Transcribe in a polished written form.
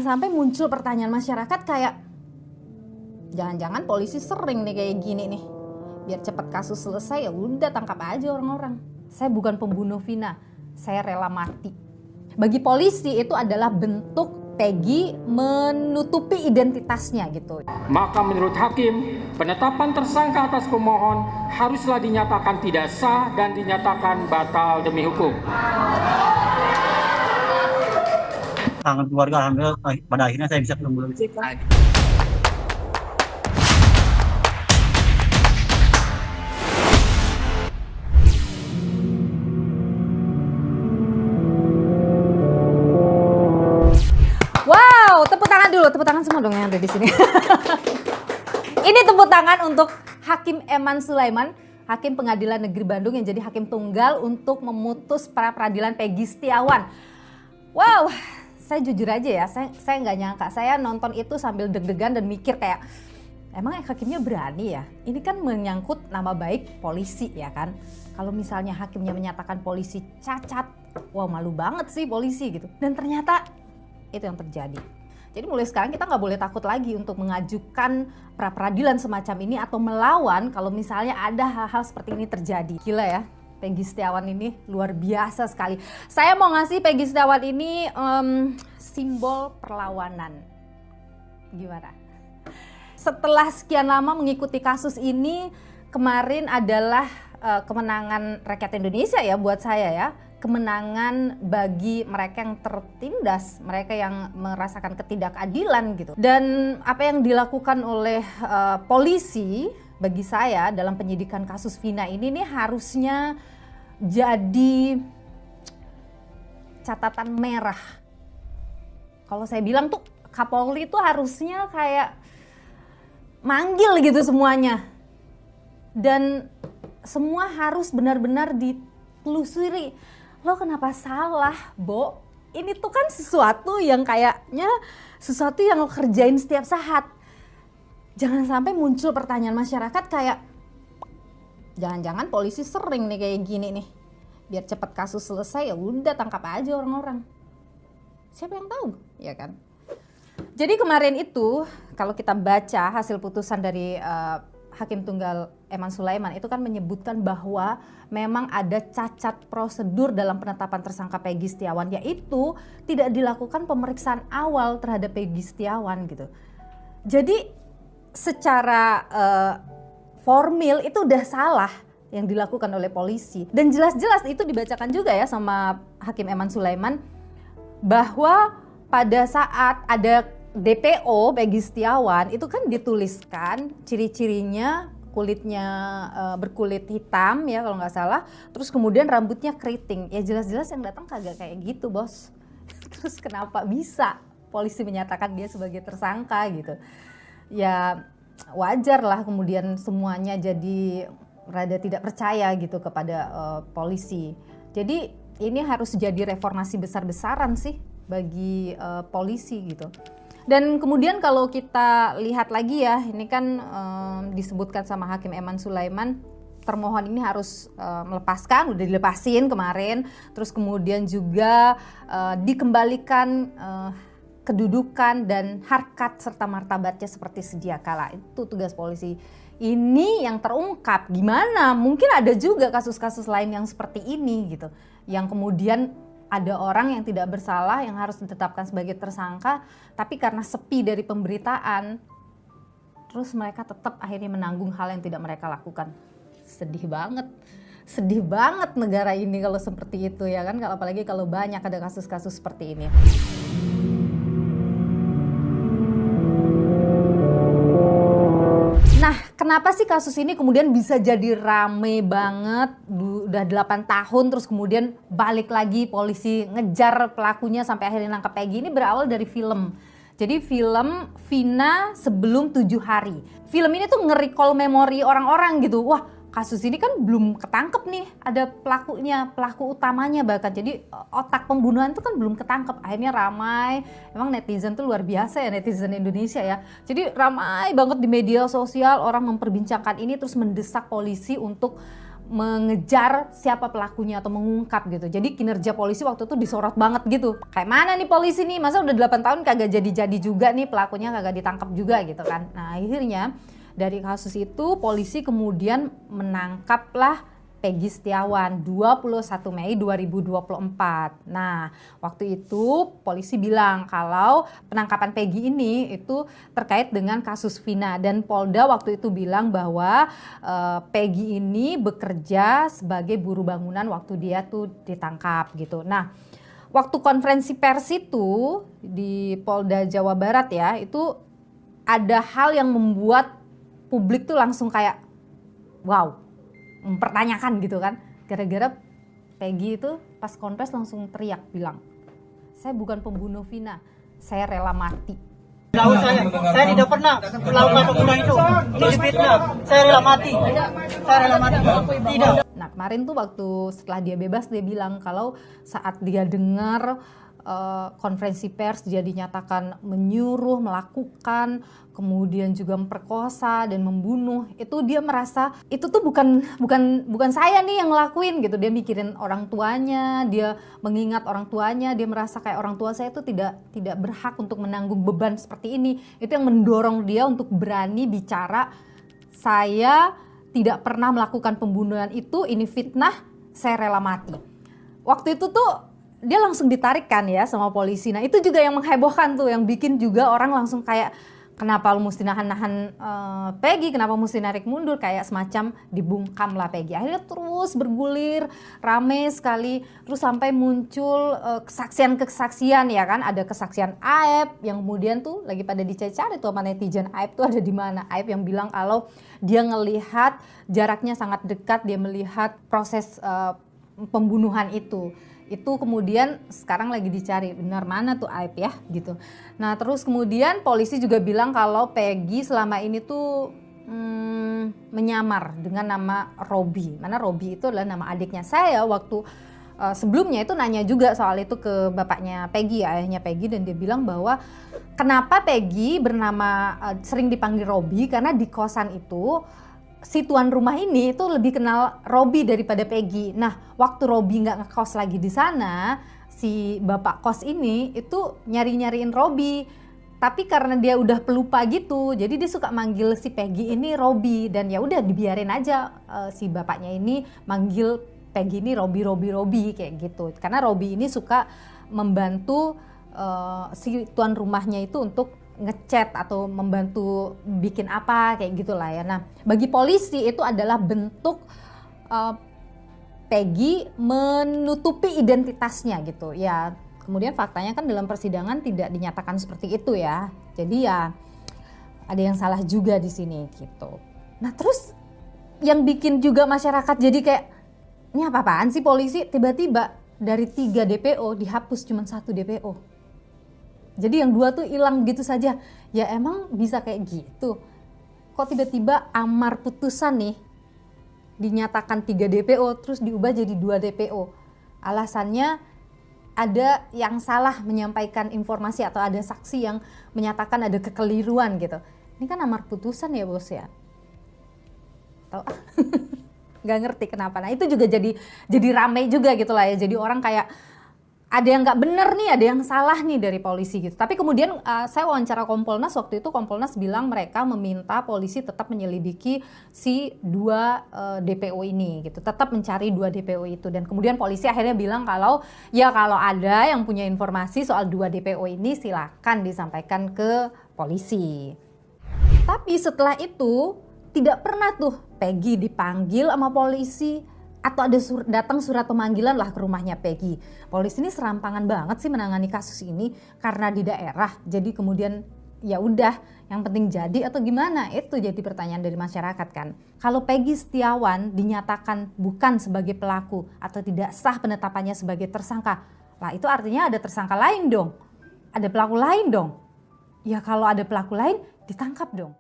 Sampai muncul pertanyaan masyarakat kayak, jangan-jangan polisi sering nih kayak gini nih, biar cepat kasus selesai ya udah tangkap aja orang-orang. Saya bukan pembunuh Vina, saya rela mati. Bagi polisi itu adalah bentuk Peggy menutupi identitasnya gitu. Maka menurut hakim, penetapan tersangka atas pemohon haruslah dinyatakan tidak sah dan dinyatakan batal demi hukum. Tangan keluarga, alhamdulillah pada akhirnya saya bisa ketemu lagi. Wow, tepuk tangan dulu, tepuk tangan semua dong yang ada di sini. Ini tepuk tangan untuk Hakim Eman Sulaiman, Hakim Pengadilan Negeri Bandung yang jadi hakim tunggal untuk memutus pra peradilan Peggy Setiawan. Wow, saya jujur aja ya, saya nggak nyangka. Saya nonton itu sambil deg-degan dan mikir kayak, emang hakimnya berani ya? Ini kan menyangkut nama baik polisi ya kan? Kalau misalnya hakimnya menyatakan polisi cacat, wah malu banget sih polisi gitu. Dan ternyata itu yang terjadi. Jadi mulai sekarang kita nggak boleh takut lagi untuk mengajukan pra peradilan semacam ini atau melawan kalau misalnya ada hal-hal seperti ini terjadi. Gila ya, Peggy Setiawan ini luar biasa sekali. Saya mau ngasih Peggy Setiawan ini simbol perlawanan. Gimana? Setelah sekian lama mengikuti kasus ini, kemarin adalah kemenangan rakyat Indonesia ya buat saya ya. Kemenangan bagi mereka yang tertindas, mereka yang merasakan ketidakadilan gitu. Dan apa yang dilakukan oleh polisi bagi saya dalam penyidikan kasus Vina ini nih harusnya jadi catatan merah. Kalau saya bilang tuh Kapolri tuh harusnya kayak manggil gitu semuanya. Dan semua harus benar-benar ditelusuri. Lo kenapa salah, Bo? Ini tuh kan sesuatu yang kayaknya sesuatu yang lo kerjain setiap saat. Jangan sampai muncul pertanyaan masyarakat kayak, jangan-jangan polisi sering nih kayak gini nih. Biar cepat kasus selesai ya udah tangkap aja orang-orang. Siapa yang tahu, ya kan? Jadi kemarin itu kalau kita baca hasil putusan dari Hakim Tunggal Eman Sulaiman itu kan menyebutkan bahwa memang ada cacat prosedur dalam penetapan tersangka Peggy Setiawan, yaitu tidak dilakukan pemeriksaan awal terhadap Peggy Setiawan gitu. Jadi secara formil itu udah salah yang dilakukan oleh polisi, dan jelas-jelas itu dibacakan juga ya sama Hakim Eman Sulaiman bahwa pada saat ada DPO Peggy Setiawan itu kan dituliskan ciri-cirinya kulitnya berkulit hitam ya kalau nggak salah, terus kemudian rambutnya keriting. Ya jelas-jelas yang datang kagak kayak gitu bos. Terus kenapa bisa polisi menyatakan dia sebagai tersangka gitu? Ya wajar lah kemudian semuanya jadi rada tidak percaya gitu kepada polisi. Jadi ini harus jadi reformasi besar-besaran sih bagi polisi gitu. Dan kemudian kalau kita lihat lagi ya, ini kan disebutkan sama Hakim Eman Sulaiman, termohon ini harus melepaskan, udah dilepasin kemarin, terus kemudian juga dikembalikan kedudukan dan harkat serta martabatnya seperti sedia kala. Itu tugas polisi. Ini yang terungkap. Gimana? Mungkin ada juga kasus-kasus lain yang seperti ini gitu, yang kemudian ada orang yang tidak bersalah yang harus ditetapkan sebagai tersangka, tapi karena sepi dari pemberitaan, terus mereka tetap akhirnya menanggung hal yang tidak mereka lakukan. Sedih banget negara ini kalau seperti itu ya kan, apalagi kalau banyak ada kasus-kasus seperti ini. Nah, kenapa sih kasus ini kemudian bisa jadi rame banget, udah 8 tahun terus kemudian balik lagi polisi ngejar pelakunya sampai akhirnya nangkep Peggy? Ini berawal dari film. Jadi film Vina Sebelum 7 Hari. Film ini tuh nge-recall memori orang-orang gitu. Wah, kasus ini kan belum ketangkep nih, ada pelakunya, pelaku utamanya bahkan. Jadi otak pembunuhan itu kan belum ketangkep. Akhirnya ramai, emang netizen tuh luar biasa ya, netizen Indonesia ya. Jadi ramai banget di media sosial, orang memperbincangkan ini terus mendesak polisi untuk mengejar siapa pelakunya atau mengungkap gitu. Jadi kinerja polisi waktu itu disorot banget gitu. Kayak mana nih polisi nih, masa udah 8 tahun kagak jadi-jadi juga nih, pelakunya kagak ditangkap juga gitu kan. Nah akhirnya dari kasus itu polisi kemudian menangkaplah Peggy Setiawan 21 Mei 2024. Nah, waktu itu polisi bilang kalau penangkapan Peggy ini itu terkait dengan kasus Vina, dan Polda waktu itu bilang bahwa Peggy ini bekerja sebagai buruh bangunan waktu dia tuh ditangkap gitu. Nah, waktu konferensi pers itu di Polda Jawa Barat ya, itu ada hal yang membuat publik tuh langsung kayak wow, mempertanyakan gitu kan, gara-gara Peggy itu pas konfes langsung teriak bilang, saya bukan pembunuh Vina, saya rela mati. Tahu saya tidak pernah melakukan pembunuhan itu fitnah, saya rela mati, tidak. Nah kemarin tuh waktu setelah dia bebas dia bilang kalau saat dia dengar konferensi pers dia dinyatakan menyuruh, melakukan, kemudian juga memperkosa dan membunuh, itu dia merasa itu tuh bukan saya nih yang ngelakuin gitu. Dia mikirin orang tuanya, dia mengingat orang tuanya, dia merasa kayak orang tua saya itu tidak berhak untuk menanggung beban seperti ini. Itu yang mendorong dia untuk berani bicara, saya tidak pernah melakukan pembunuhan itu, ini fitnah, saya rela mati. Waktu itu tuh dia langsung ditarik kan ya sama polisi. Nah itu juga yang menghebohkan tuh, yang bikin juga orang langsung kayak kenapa lu mesti nahan Peggy, kenapa mesti narik mundur, kayak semacam dibungkam lah Peggy. Akhirnya terus bergulir, rame sekali, terus sampai muncul kesaksian ya kan, ada kesaksian Aep yang kemudian tuh lagi pada dicari-cari tuh sama netizen, Aep tuh ada di mana. Aep yang bilang kalau dia ngelihat jaraknya sangat dekat, dia melihat proses pembunuhan itu kemudian sekarang lagi dicari benar mana tuh Aib ya gitu. Nah terus kemudian polisi juga bilang kalau Peggy selama ini tuh menyamar dengan nama Robi. Mana Robi itu adalah nama adiknya. Saya waktu sebelumnya itu nanya juga soal itu ke bapaknya Peggy, ayahnya Peggy, dan dia bilang bahwa kenapa Peggy bernama sering dipanggil Robi, karena di kosan itu si tuan rumah ini itu lebih kenal Robi daripada Peggy. Nah, waktu Robi nggak ngekos lagi di sana, si bapak kos ini itu nyariin Robi. Tapi karena dia udah pelupa gitu, jadi dia suka manggil si Peggy ini Robi, dan ya udah dibiarin aja si bapaknya ini manggil Peggy ini Robi kayak gitu. Karena Robi ini suka membantu si tuan rumahnya itu untuk ngechat atau membantu bikin apa kayak gitulah ya. Nah, bagi polisi itu adalah bentuk Peggy menutupi identitasnya gitu ya. Kemudian faktanya kan dalam persidangan tidak dinyatakan seperti itu ya. Jadi ya ada yang salah juga di sini gitu. Nah, terus yang bikin juga masyarakat jadi kayak ini apa-apaan sih polisi, tiba-tiba dari 3 DPO dihapus cuma 1 DPO. Jadi yang 2 tuh hilang gitu saja. Ya emang bisa kayak gitu. Kok tiba-tiba amar putusan nih dinyatakan 3 DPO terus diubah jadi 2 DPO. Alasannya ada yang salah menyampaikan informasi atau ada saksi yang menyatakan ada kekeliruan gitu. Ini kan amar putusan ya bos ya. Tahu? Gak ngerti kenapa. Nah itu juga jadi rame juga gitu lah ya. Jadi orang kayak ada yang nggak bener nih, ada yang salah nih dari polisi gitu. Tapi kemudian saya wawancara Kompolnas, waktu itu Kompolnas bilang mereka meminta polisi tetap menyelidiki si 2 DPO ini gitu, tetap mencari 2 DPO itu. Dan kemudian polisi akhirnya bilang kalau ada yang punya informasi soal 2 DPO ini silakan disampaikan ke polisi. Tapi setelah itu tidak pernah tuh Peggy dipanggil sama polisi, atau ada datang surat pemanggilan lah ke rumahnya Peggy. Polisi ini serampangan banget sih menangani kasus ini karena di daerah. Jadi kemudian ya udah, yang penting jadi atau gimana? Itu jadi pertanyaan dari masyarakat kan. Kalau Peggy Setiawan dinyatakan bukan sebagai pelaku atau tidak sah penetapannya sebagai tersangka, lah itu artinya ada tersangka lain dong. Ada pelaku lain dong. Ya kalau ada pelaku lain ditangkap dong.